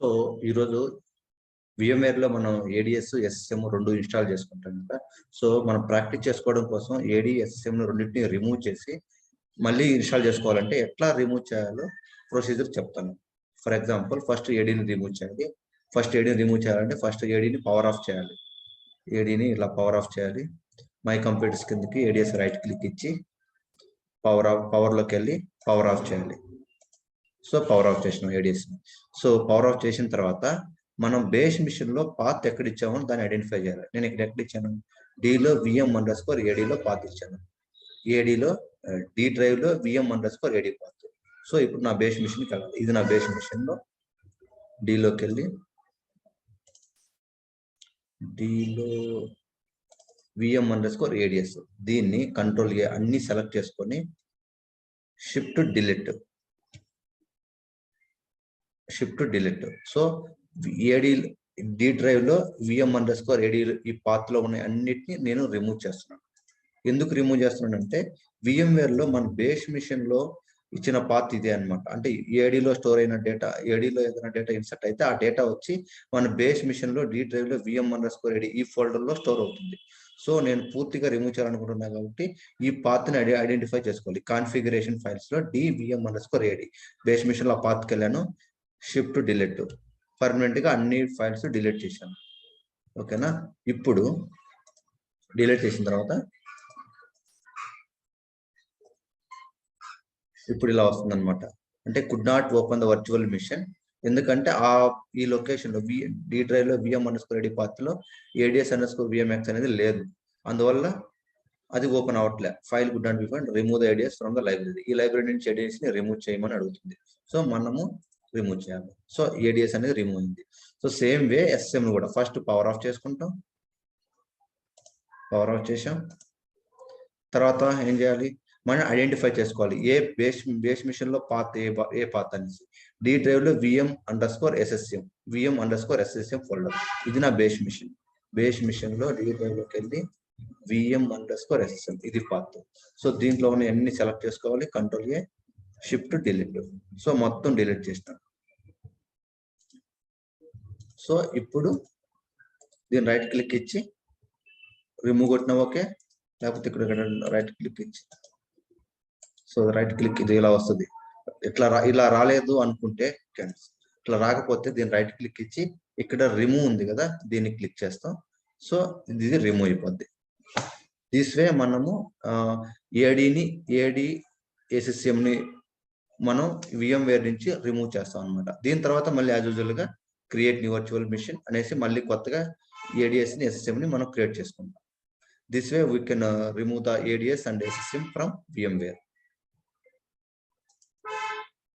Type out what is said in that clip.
So ఈరోజు VMware లో మనం ఏడిఎస్ ఎస్ఎస్ఎం రెండు ఇన్స్టాల్ చేసుకుంటాం కదా. సో మనం ప్రాక్టీస్ చేసుకోవడం కోసం ఏడి ఎస్ఎస్ఎం రెండింటిని రిమూవ్ చేసి మళ్ళీ ఇన్స్టాల్ చేసుకోవాలంటే ఎట్లా రిమూవ్ చేయాలో ప్రొసీజర్ చెప్తాను. ఫర్ ఎగ్జాంపుల్ ఫస్ట్ ఏడీని రిమూవ్ చేయాలి. ఫస్ట్ ఏడీని రిమూవ్ చేయాలంటే ఫస్ట్ ఏడీని పవర్ ఆఫ్ చేయాలి. ఏడీని ఇలా పవర్ ఆఫ్ చేయాలి. మై కంప్యూటర్స్ కిందకి ఏడిఎస్ రైట్ క్లిక్ ఇచ్చి పవర్లోకి వెళ్ళి పవర్ ఆఫ్ చేయాలి. సో పవర్ ఆఫ్ చేసినాం ఏడిఎస్. సో పవర్ ఆఫ్ చేసిన తర్వాత మనం బేస్ మిషన్ లో పాత్ ఎక్కడ ఇచ్చామో దాన్ని ఐడెంటిఫై చేయాలి. నేను ఇక్కడ ఎక్కడ ఇచ్చాను, డిలో VM_, ఏడీలో పాత్ ఇచ్చాను. ఏడీలో డి డ్రైవ్ లో VM_, ఏడీ పాత్. సో ఇప్పుడు నా బేస్ మిషన్కి వెళ్ళాలి. ఇది నా బేస్ మిషన్ లో డిలోకి వెళ్ళి డిలో VM_, ఏడిఎస్ దీన్ని కంట్రోల్ అన్ని సెలెక్ట్ చేసుకొని షిఫ్ట్ డిలీట్. సో ఏడీ డి డ్రైవ్ లో VM_, ఏడీ ఈ పాత్ లో ఉన్న అన్నిటిని నేను రిమూవ్ చేస్తున్నాను. ఎందుకు రిమూవ్ చేస్తున్నానంటే VMware లో మన బేస్ మిషన్ లో ఇచ్చిన పాత్ ఇదే అనమాట. అంటే ఏడీలో స్టోర్ అయిన డేటా, ఏడీలో ఏదైనా డేటా ఇన్సర్ట్ అయితే ఆ డేటా వచ్చి మన బేస్ మిషన్ లో డి డ్రైవ్ లో VM_, ఏడీ ఈ ఫోల్డర్ లో స్టోర్ అవుతుంది. సో నేను పూర్తిగా రిమూవ్ చేయాలనుకుంటున్నాను కాబట్టి ఈ పాత్ ని ఐడెంటిఫై చేసుకోవాలి. కాన్ఫిగరేషన్ ఫైల్స్ లో VM_, ఏడీ బేస్ మిషన్ లో ఆ పాత్కి వెళ్ళాను. షిఫ్ట్ డిలీట్ పర్మనెంట్ గా అన్ని ఫైల్స్ డిలీట్ చేశాను. ఓకేనా. ఇప్పుడు డిలీట్ చేసిన తర్వాత ఇప్పుడు ఇలా వస్తుంది అనమాట. అంటే could not open the virtual machine. ఎందుకంటే ఈ లొకేషన్ లో డి డ్రైవ్ లో VM_, ఏడీ పాత్ లో ADS_, VMX అనేది లేదు. అందువల్ల అది ఓపెన్ అవ్వట్లే. File could not be found, remove the ADS from the library. ఈ లైబ్రరీ నుంచి ADS ని రిమూవ్ చేయమని అడుగుతుంది. సో మనము రిమూవ్ చేయాలి. సో ADS అనేది రిమూవ్ అయింది. సో సేమ్ వే SSM కూడా ఫస్ట్ పవర్ ఆఫ్ చేసుకుంటాం. పవర్ ఆఫ్ చేసాం తర్వాత ఏం చేయాలి, మనం ఐడెంటిఫై చేసుకోవాలి ఏ బేస్ మిషన్ లో పాత్ ఏ పాత్ అనేసి. డి డ్రైవ్ లో VM_, ఫోల్డర్. ఇది నా బేస్ మిషన్. బేస్ మిషన్ లో డి డ్రైవ్ లోకి వెళ్ళి VM_, ఇది పాత్. సో దీంట్లో ఉన్న అన్ని సెలెక్ట్ చేసుకోవాలి. Control shift delete. సో మొత్తం డిలీట్ చేస్తాను. సో ఇప్పుడు దీన్ని రైట్ క్లిక్ ఇచ్చి రిమూవ్ కొట్టినా ఓకే, లేకపోతే ఇక్కడ రైట్ క్లిక్ ఇచ్చి సో రైట్ క్లిక్ ఇది ఇలా వస్తుంది. ఇలా రాలేదు అనుకుంటే, ఇట్లా రాకపోతే దీన్ని రైట్ క్లిక్ ఇచ్చి ఇక్కడ రిమూవ్ ఉంది కదా దీన్ని క్లిక్ చేస్తాం. సో ఇది రిమూవ్ అయిపోద్ది. దిస్ వే మనము ఏడీ ఎస్ఎస్ఎం ని మనం VMware నుంచి రిమూవ్ చేస్తాం అనమాట. దీని తర్వాత మళ్ళీ యాజ్ యూజువల్ గా క్రియేట్ న్యూ వర్చువల్ మిషన్ అనేసి మళ్ళీ కొత్తగా ADS ని SSM ని మనం క్రియేట్ చేసుకుంటాం. This way we can remove the ADS and SSM from VMware.